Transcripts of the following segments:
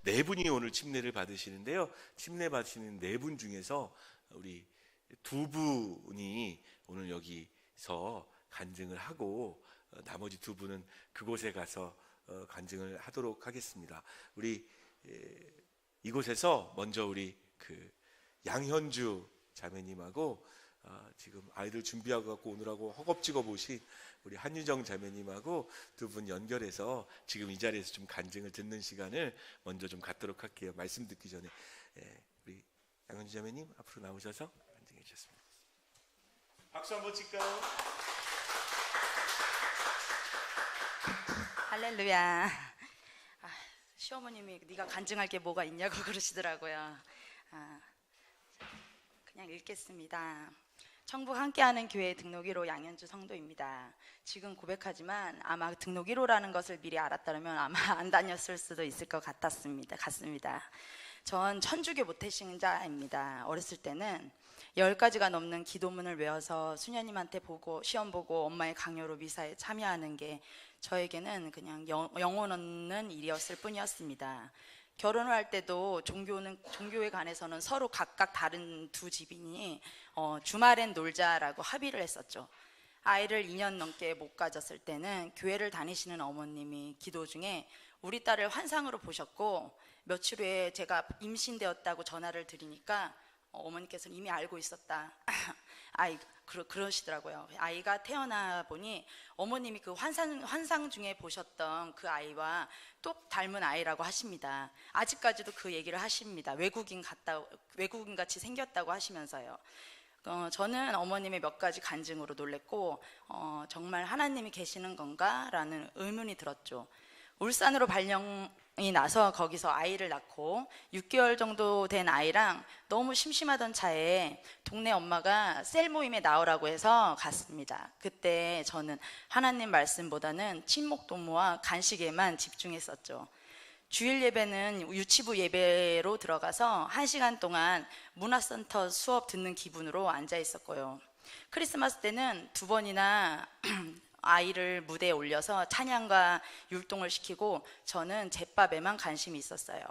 네 분이 오늘 침례를 받으시는데요. 침례 받으시는 네 분 중에서 우리 두 분이 오늘 여기서 간증을 하고 나머지 두 분은 그곳에 가서 간증을 하도록 하겠습니다. 우리 이곳에서 먼저 우리 그 양현주 자매님하고 지금 아이들 준비하고 갖고 오느라고 허겁지겁 오신 우리 한유정 자매님하고 두 분 연결해서 지금 이 자리에서 좀 간증을 듣는 시간을 먼저 좀 갖도록 할게요. 말씀 듣기 전에 우리 양현주 자매님 앞으로 나오셔서 간증해 주셨습니다. 박수 한번 칠까요? 할렐루야. 시어머님이 네가 간증할 게 뭐가 있냐고 그러시더라고요. 그냥 읽겠습니다. 천국 함께하는 교회 등록 1호 양현주 성도입니다. 지금 고백하지만 아마 등록 1호라는 것을 미리 알았다면 아마 안 다녔을 수도 있을 것 같습니다. 전 천주교 모태신자입니다. 어렸을 때는 10가지가 넘는 기도문을 외워서 수녀님한테 보고 시험 보고 엄마의 강요로 미사에 참여하는 게 저에게는 그냥 영혼 없는 일이었을 뿐이었습니다. 결혼을 할 때도 종교에 관해서는 서로 각각 다른 두 집이니 주말엔 놀자라고 합의를 했었죠. 아이를 2년 넘게 못 가졌을 때는 교회를 다니시는 어머님이 기도 중에 우리 딸을 환상으로 보셨고 며칠 후에 제가 임신되었다고 전화를 드리니까 어머니께서는 이미 알고 있었다. 그러시더라고요. 아이가 태어나 보니 어머님이 그 환상 중에 보셨던 그 아이와 똑 닮은 아이라고 하십니다. 아직까지도 그 얘기를 하십니다. 외국인 같이 생겼다고 하시면서요. 저는 어머님의 몇 가지 간증으로 놀랬고 정말 하나님이 계시는 건가? 라는 의문이 들었죠. 울산으로 발령이 나서 거기서 아이를 낳고 6개월 정도 된 아이랑 너무 심심하던 차에 동네 엄마가 셀 모임에 나오라고 해서 갔습니다. 그때 저는 하나님 말씀보다는 친목도모와 간식에만 집중했었죠. 주일 예배는 유치부 예배로 들어가서 1시간 동안 문화센터 수업 듣는 기분으로 앉아 있었고요. 크리스마스 때는 2번이나 아이를 무대에 올려서 찬양과 율동을 시키고 저는 제밥에만 관심이 있었어요.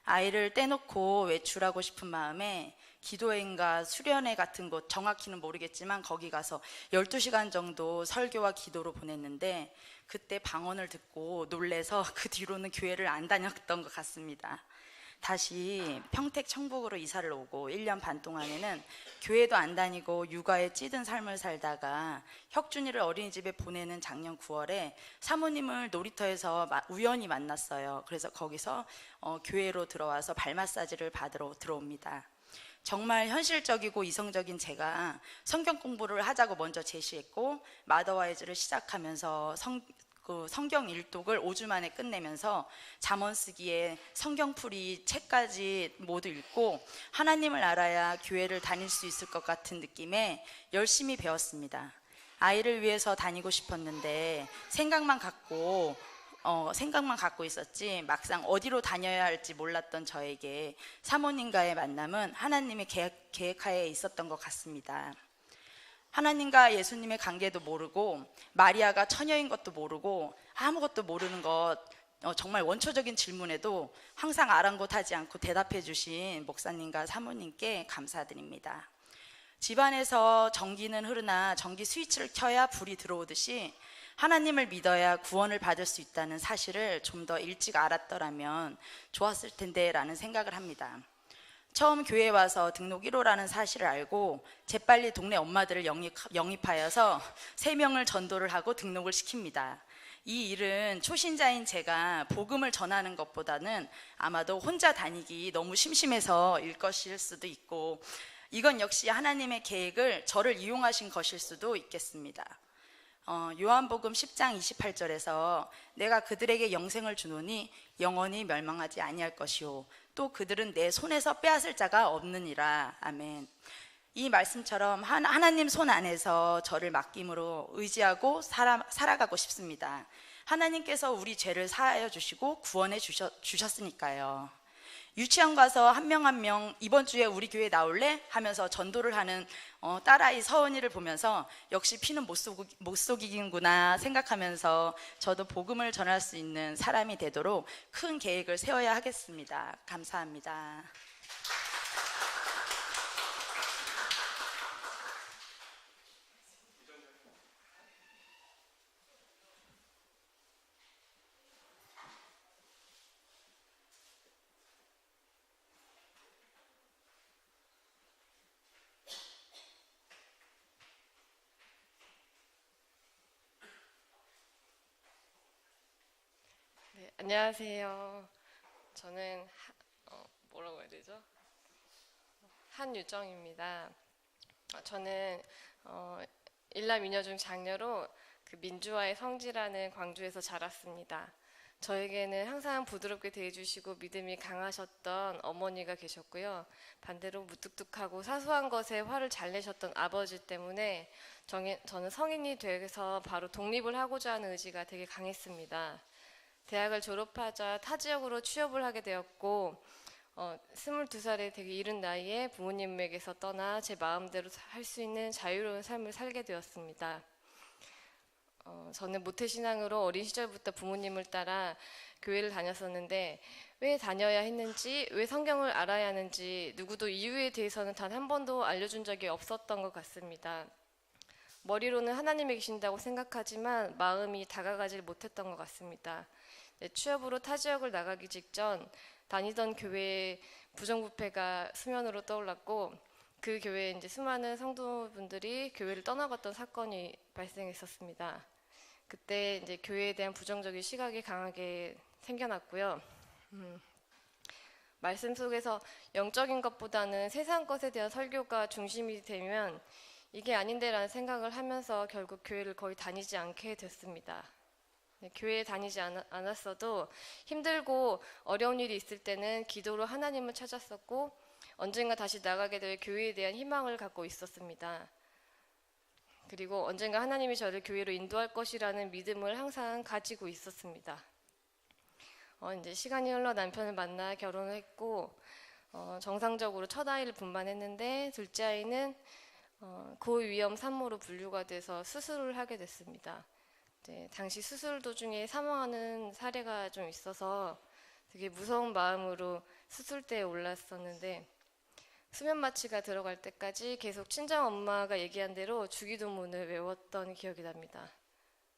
아이를 떼놓고 외출하고 싶은 마음에 기도회인가 수련회 같은 곳, 정확히는 모르겠지만 거기 가서 12시간 정도 설교와 기도로 보냈는데 그때 방언을 듣고 놀래서 그 뒤로는 교회를 안 다녔던 것 같습니다. 다시 평택 청북으로 이사를 오고 1년 반 동안에는 교회도 안 다니고 육아에 찌든 삶을 살다가 혁준이를 어린이집에 보내는 작년 9월에 사모님을 놀이터에서 우연히 만났어요. 그래서 거기서 교회로 들어와서 발 마사지를 받으러 들어옵니다. 정말 현실적이고 이성적인 제가 성경 공부를 하자고 먼저 제시했고 마더와이즈를 시작하면서 성경 일독을 5주 만에 끝내면서 잠언 쓰기에 성경풀이 책까지 모두 읽고 하나님을 알아야 교회를 다닐 수 있을 것 같은 느낌에 열심히 배웠습니다. 아이를 위해서 다니고 싶었는데 생각만 갖고 있었지 막상 어디로 다녀야 할지 몰랐던 저에게 사모님과의 만남은 하나님의 계획하에 있었던 것 같습니다. 하나님과 예수님의 관계도 모르고 마리아가 처녀인 것도 모르고 아무것도 모르는 것, 정말 원초적인 질문에도 항상 아랑곳하지 않고 대답해 주신 목사님과 사모님께 감사드립니다. 집안에서 전기는 흐르나 전기 스위치를 켜야 불이 들어오듯이 하나님을 믿어야 구원을 받을 수 있다는 사실을 좀 더 일찍 알았더라면 좋았을 텐데 라는 생각을 합니다. 처음 교회에 와서 등록 1호라는 사실을 알고 재빨리 동네 엄마들을 영입하여서 3명을 전도를 하고 등록을 시킵니다. 이 일은 초신자인 제가 복음을 전하는 것보다는 아마도 혼자 다니기 너무 심심해서 일 것일 수도 있고 이건 역시 하나님의 계획을 저를 이용하신 것일 수도 있겠습니다. 요한복음 10장 28절에서 내가 그들에게 영생을 주노니 영원히 멸망하지 아니할 것이요 또 그들은 내 손에서 빼앗을 자가 없느니라. 아멘. 이 말씀처럼 하나님 손 안에서 저를 맡김으로 의지하고 살아가고 싶습니다. 하나님께서 우리 죄를 사하여 주시고 구원해 주셨으니까요. 유치원 가서 한 명 한 명 이번 주에 우리 교회 나올래? 하면서 전도를 하는 딸아이 서은이를 보면서 역시 피는 못 속이긴구나 생각하면서 저도 복음을 전할 수 있는 사람이 되도록 큰 계획을 세워야 하겠습니다. 감사합니다. 네, 안녕하세요. 저는 뭐라고 해야 되죠? 한유정입니다. 저는 일남 이녀 중 장녀로 그 민주화의 성지라는 광주에서 자랐습니다. 저에게는 항상 부드럽게 대해주시고 믿음이 강하셨던 어머니가 계셨고요. 반대로 무뚝뚝하고 사소한 것에 화를 잘 내셨던 아버지 때문에 저는 성인이 돼서 바로 독립을 하고자 하는 의지가 되게 강했습니다. 대학을 졸업하자 타 지역으로 취업을 하게 되었고 22살에 되게 이른 나이에 부모님에게서 떠나 제 마음대로 할 수 있는 자유로운 삶을 살게 되었습니다. 저는 모태신앙으로 어린 시절부터 부모님을 따라 교회를 다녔었는데 왜 다녀야 했는지, 왜 성경을 알아야 하는지 누구도 이유에 대해서는 단 한 번도 알려준 적이 없었던 것 같습니다. 머리로는 하나님이 계신다고 생각하지만 마음이 다가가질 못했던 것 같습니다. 취업으로 타 지역을 나가기 직전 다니던 교회에 부정부패가 수면으로 떠올랐고 그 교회에 이제 수많은 성도분들이 교회를 떠나갔던 사건이 발생했었습니다. 그때 이제 교회에 대한 부정적인 시각이 강하게 생겨났고요. 말씀 속에서 영적인 것보다는 세상 것에 대한 설교가 중심이 되면 이게 아닌데라는 생각을 하면서 결국 교회를 거의 다니지 않게 됐습니다. 교회에 다니지 않았어도 힘들고 어려운 일이 있을 때는 기도로 하나님을 찾았었고 언젠가 다시 나가게 될 교회에 대한 희망을 갖고 있었습니다. 그리고 언젠가 하나님이 저를 교회로 인도할 것이라는 믿음을 항상 가지고 있었습니다. 이제 시간이 흘러 남편을 만나 결혼을 했고 정상적으로 첫 아이를 분만했는데 둘째 아이는 고위험 산모로 분류가 돼서 수술을 하게 됐습니다. 당시 수술 도중에 사망하는 사례가 좀 있어서 되게 무서운 마음으로 수술대에 올랐었는데 수면 마취가 들어갈 때까지 계속 친정 엄마가 얘기한 대로 주기도문을 외웠던 기억이 납니다.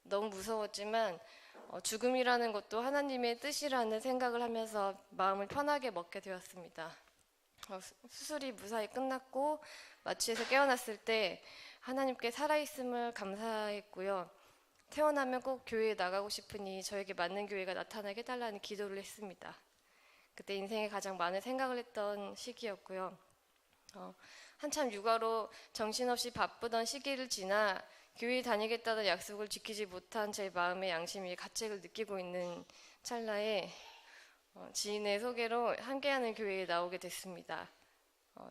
너무 무서웠지만 죽음이라는 것도 하나님의 뜻이라는 생각을 하면서 마음을 편하게 먹게 되었습니다. 수술이 무사히 끝났고 마취에서 깨어났을 때 하나님께 살아있음을 감사했고요. 태어나면 꼭 교회에 나가고 싶으니 저에게 맞는 교회가 나타나게 해달라는 기도를 했습니다. 그때 인생에 가장 많은 생각을 했던 시기였고요. 한참 육아로 정신없이 바쁘던 시기를 지나 교회 다니겠다는 약속을 지키지 못한 제 마음의 양심이 가책을 느끼고 있는 찰나에 지인의 소개로 함께하는 교회에 나오게 됐습니다.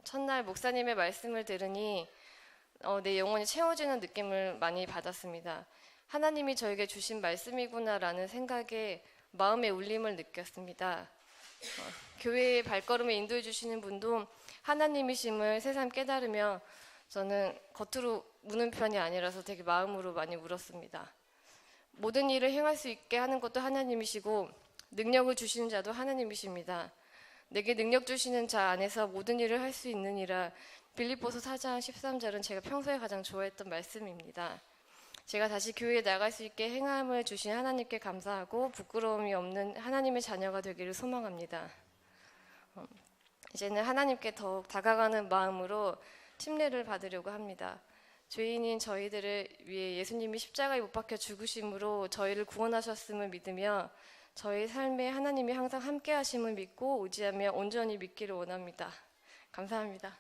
첫날 목사님의 말씀을 들으니 내 영혼이 채워지는 느낌을 많이 받았습니다. 하나님이 저에게 주신 말씀이구나라는 생각에 마음의 울림을 느꼈습니다. 교회의 발걸음을 인도해 주시는 분도 하나님이심을 새삼 깨달으며 저는 겉으로 우는 편이 아니라서 되게 마음으로 많이 울었습니다. 모든 일을 행할 수 있게 하는 것도 하나님이시고 능력을 주시는 자도 하나님이십니다. 내게 능력 주시는 자 안에서 모든 일을 할 수 있느니라. 빌립보서 4장 13절은 제가 평소에 가장 좋아했던 말씀입니다. 제가 다시 교회에 나갈 수 있게 행함을 주신 하나님께 감사하고 부끄러움이 없는 하나님의 자녀가 되기를 소망합니다. 이제는 하나님께 더욱 다가가는 마음으로 침례를 받으려고 합니다. 죄인인 저희들을 위해 예수님이 십자가에 못 박혀 죽으심으로 저희를 구원하셨음을 믿으며 저희 삶에 하나님이 항상 함께 하심을 믿고 의지하며 온전히 믿기를 원합니다. 감사합니다.